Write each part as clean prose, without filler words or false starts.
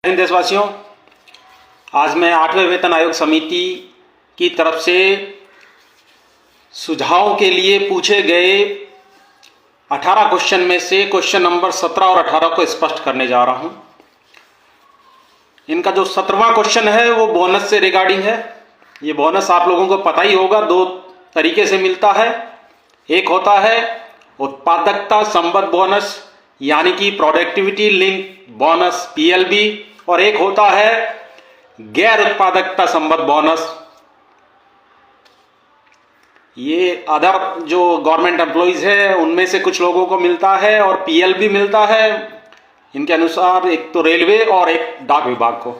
हिंद देशवासियों, आज मैं 8वें वेतन आयोग समिति की तरफ से सुझाव के लिए पूछे गए 18 क्वेश्चन में से क्वेश्चन नंबर 17 और 18 को स्पष्ट करने जा रहा हूं। इनका जो 17वां क्वेश्चन है वो बोनस से रिगार्डिंग है। ये बोनस आप लोगों को पता ही होगा, दो तरीके से मिलता है। एक होता है उत्पादकता संबद्ध बोनस यानी कि प्रोडक्टिविटी लिंक बोनस PLB, और एक होता है गैर उत्पादकता संबद्ध बोनस। ये अदर जो गवर्नमेंट एम्प्लॉइज है उनमें से कुछ लोगों को मिलता है और PLB मिलता है इनके अनुसार, एक तो रेलवे और एक डाक विभाग को।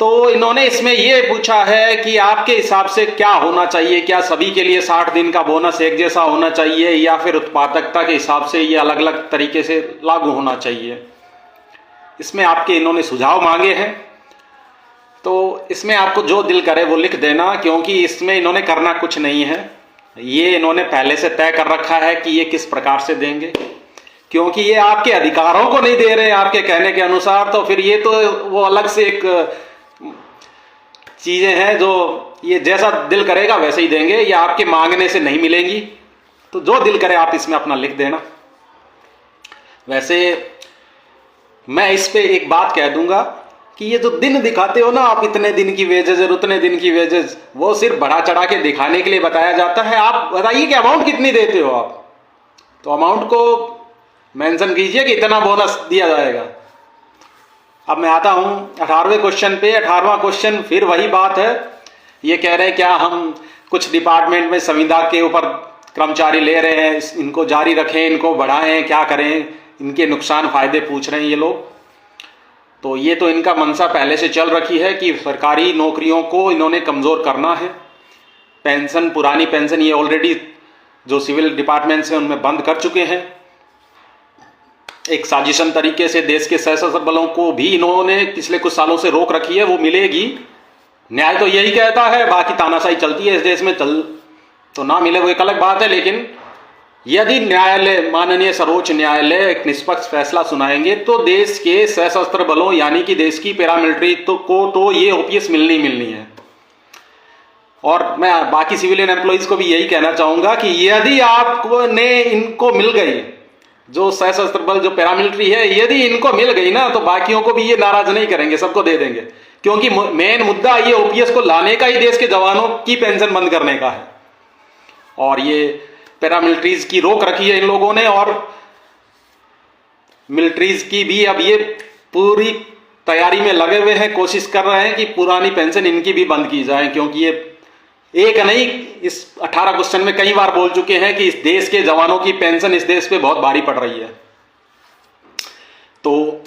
तो इन्होंने इसमें ये पूछा है कि आपके हिसाब से क्या होना चाहिए, क्या सभी के लिए 60 दिन का बोनस एक जैसा होना चाहिए या फिर उत्पादकता के हिसाब से ये अलग अलग तरीके से लागू होना चाहिए। इसमें आपके इन्होंने सुझाव मांगे हैं, तो इसमें आपको जो दिल करे वो लिख देना, क्योंकि इसमें इन्होंने करना कुछ नहीं है। ये इन्होंने पहले से तय कर रखा है कि ये किस प्रकार से देंगे, क्योंकि ये आपके अधिकारों को नहीं दे रहे हैं आपके कहने के अनुसार। तो फिर ये तो वो अलग से एक चीजें हैं जो ये जैसा दिल करेगा वैसे ही देंगे, या आपके मांगने से नहीं मिलेंगी। तो जो दिल करे आप इसमें अपना लिख देना। वैसे मैं इस पे एक बात कह दूंगा कि ये जो दिन दिखाते हो ना आप, इतने दिन की वेजेज और उतने दिन की वेजेज, वो सिर्फ बढ़ा चढ़ा के दिखाने के लिए बताया जाता है। आप बताइए कि अमाउंट कितनी देते हो आप, तो अमाउंट को मेंशन कीजिए कि इतना बोनस दिया जाएगा। अब मैं आता हूं 18वें क्वेश्चन पे। 18वां क्वेश्चन फिर वही बात है। ये कह रहे हैं क्या हम कुछ डिपार्टमेंट में संविदा के ऊपर कर्मचारी ले रहे हैं, इनको जारी रखें, इनको बढ़ाएं, क्या करें, इनके नुकसान फायदे पूछ रहे हैं ये लोग। तो ये तो इनका मनसा पहले से चल रखी है कि सरकारी नौकरियों को इन्होंने कमजोर करना है। पेंशन, पुरानी पेंशन ये ऑलरेडी जो सिविल डिपार्टमेंट्स हैं उनमें बंद कर चुके हैं। एक साजिशन तरीके से देश के सशस्त्र बलों को भी इन्होंने पिछले कुछ सालों से रोक रखी है, वो मिलेगी। न्याय तो यही कहता है, बाकी तानाशाही चलती है इस देश में, चल तो ना मिले वो एक अलग बात है। लेकिन यदि न्यायालय, माननीय सर्वोच्च न्यायालय एक निष्पक्ष फैसला सुनाएंगे तो देश के सशस्त्र बलों यानी कि देश की पैरामिलिट्री तो ये OPS मिलनी है। और मैं बाकी सिविलियन एम्प्लॉइज को भी यही कहना चाहूंगा कि यदि आपको ने इनको मिल गई, जो सशस्त्र बल जो पैरामिलिट्री है, यदि इनको मिल गई ना तो बाकियों को भी ये नाराज नहीं करेंगे, सबको दे देंगे। क्योंकि मेन मुद्दा ये OPS को लाने का ही देश के जवानों की पेंशन बंद करने का है। और ये पैरामिलिट्रीज की रोक रखी है इन लोगों ने, और मिलिट्रीज की भी अब ये पूरी तैयारी में लगे हुए हैं, कोशिश कर रहे हैं कि पुरानी पेंशन इनकी भी बंद की जाए। क्योंकि ये एक नहीं, इस 18 क्वेश्चन में कई बार बोल चुके हैं कि इस देश के जवानों की पेंशन इस देश पे बहुत भारी पड़ रही है। तो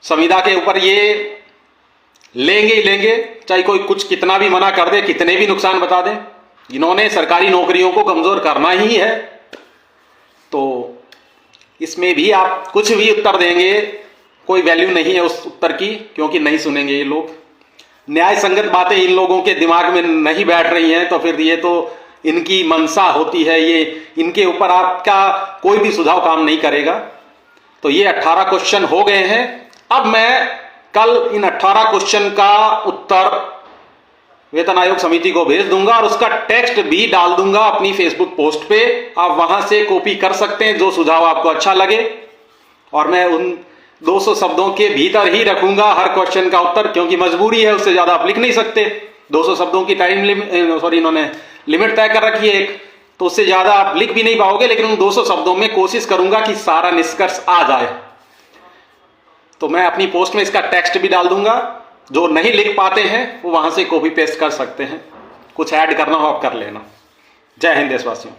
संविदा के ऊपर ये लेंगे ही लेंगे, चाहे कोई कुछ कितना भी मना कर दे, कितने भी नुकसान बता दे। इन्होंने सरकारी नौकरियों को कमजोर करना ही है। तो इसमें भी आप कुछ भी उत्तर देंगे, कोई वैल्यू नहीं है उस उत्तर की, क्योंकि नहीं सुनेंगे ये लोग। न्याय संगत बातें इन लोगों के दिमाग में नहीं बैठ रही हैं, तो फिर ये तो इनकी मंशा होती है, ये इनके ऊपर आपका कोई भी सुझाव काम नहीं करेगा। तो ये 18 क्वेश्चन हो गए हैं। अब मैं कल इन 18 क्वेश्चन का उत्तर वेतन आयोग समिति को भेज दूंगा और उसका टेक्स्ट भी डाल दूंगा अपनी फेसबुक पोस्ट पे। आप वहां से कॉपी कर सकते हैं जो सुझाव आपको अच्छा लगे, और मैं उन 200 शब्दों के भीतर ही रखूंगा हर क्वेश्चन का उत्तर, क्योंकि मजबूरी है, उससे ज्यादा आप लिख नहीं सकते। 200 शब्दों की टाइम इन्होंने लिमिट तय कर रखी है एक, तो उससे ज्यादा आप लिख भी नहीं पाओगे। लेकिन उन 200 शब्दों में कोशिश करूंगा कि सारा निष्कर्ष आ जाए। तो मैं अपनी पोस्ट में इसका टेक्स्ट भी डाल दूंगा, जो नहीं लिख पाते हैं वो वहां से कॉपी पेस्ट कर सकते हैं। कुछ ऐड करना हो आप कर लेना। जय हिंद देशवासियों।